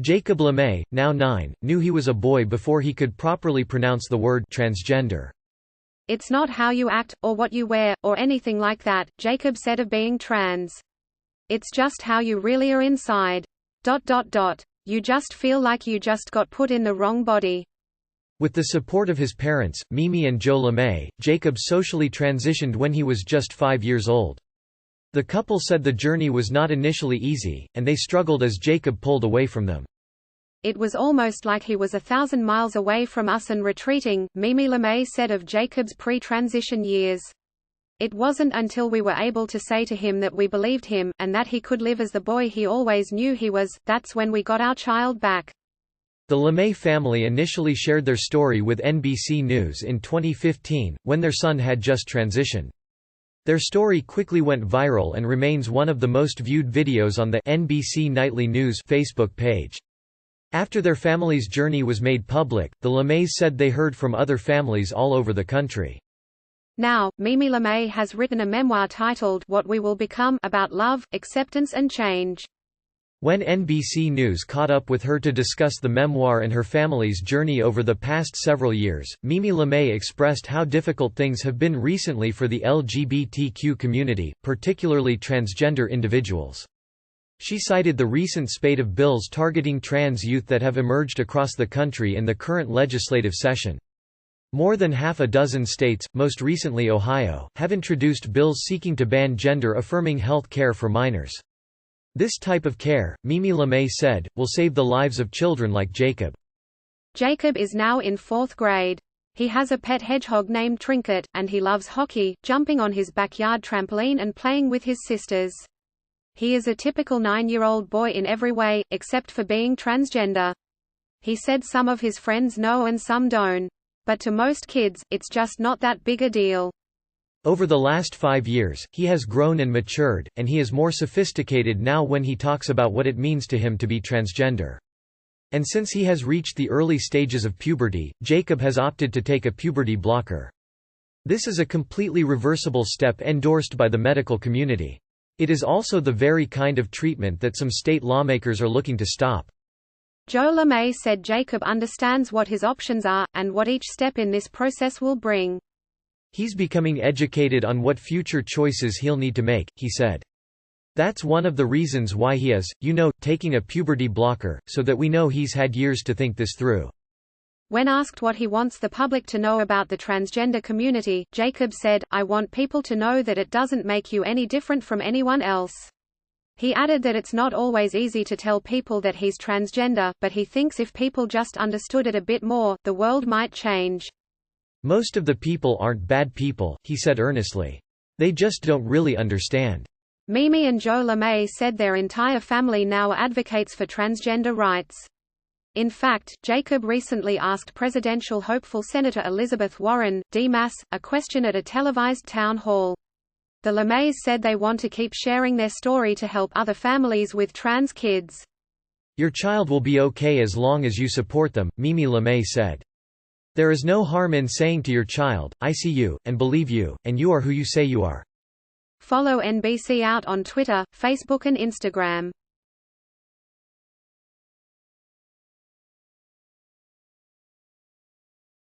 Jacob Lemay, now 9, knew he was a boy before he could properly pronounce the word transgender. "It's not how you act, or what you wear, or anything like that," Jacob said of being trans. "It's just how you really are inside. ... You just feel like you just got put in the wrong body." With the support of his parents, Mimi and Joe Lemay, Jacob socially transitioned when he was just 5 years old. The couple said the journey was not initially easy, and they struggled as Jacob pulled away from them. "It was almost like he was 1,000 miles away from us and retreating," Mimi Lemay said of Jacob's pre-transition years. "It wasn't until we were able to say to him that we believed him, and that he could live as the boy he always knew he was, that's when we got our child back." The Lemay family initially shared their story with NBC News in 2015, when their son had just transitioned. Their story quickly went viral and remains one of the most viewed videos on the NBC Nightly News Facebook page. After their family's journey was made public, the Lemays said they heard from other families all over the country. Now, Mimi Lemay has written a memoir titled What We Will Become, about love, acceptance and change. When NBC News caught up with her to discuss the memoir and her family's journey over the past several years, Mimi Lemay expressed how difficult things have been recently for the LGBTQ community, particularly transgender individuals. She cited the recent spate of bills targeting trans youth that have emerged across the country in the current legislative session. More than half a dozen states, most recently Ohio, have introduced bills seeking to ban gender-affirming health care for minors. This type of care, Mimi Lemay said, will save the lives of children like Jacob. Jacob is now in 4th grade. He has a pet hedgehog named Trinket, and he loves hockey, jumping on his backyard trampoline and playing with his sisters. He is a typical 9-year-old boy in every way, except for being transgender. He said some of his friends know and some don't. But to most kids, it's just not that big a deal. Over the last 5 years, he has grown and matured, and he is more sophisticated now when he talks about what it means to him to be transgender. And since he has reached the early stages of puberty, Jacob has opted to take a puberty blocker. This is a completely reversible step endorsed by the medical community. It is also the very kind of treatment that some state lawmakers are looking to stop. Joe Lemay said Jacob understands what his options are, and what each step in this process will bring. He's becoming educated on what future choices he'll need to make, he said. That's one of the reasons why he is, taking a puberty blocker, so that we know he's had years to think this through. When asked what he wants the public to know about the transgender community, Jacob said, "I want people to know that it doesn't make you any different from anyone else." He added that it's not always easy to tell people that he's transgender, but he thinks if people just understood it a bit more, the world might change. "Most of the people aren't bad people," he said earnestly. "They just don't really understand." Mimi and Joe Lemay said their entire family now advocates for transgender rights. In fact, Jacob recently asked presidential hopeful Senator Elizabeth Warren, D-Mass, a question at a televised town hall. The Lemays said they want to keep sharing their story to help other families with trans kids. "Your child will be okay as long as you support them," Mimi Lemay said. "There is no harm in saying to your child, 'I see you, and believe you, and you are who you say you are.'" Follow NBC Out on Twitter, Facebook and Instagram.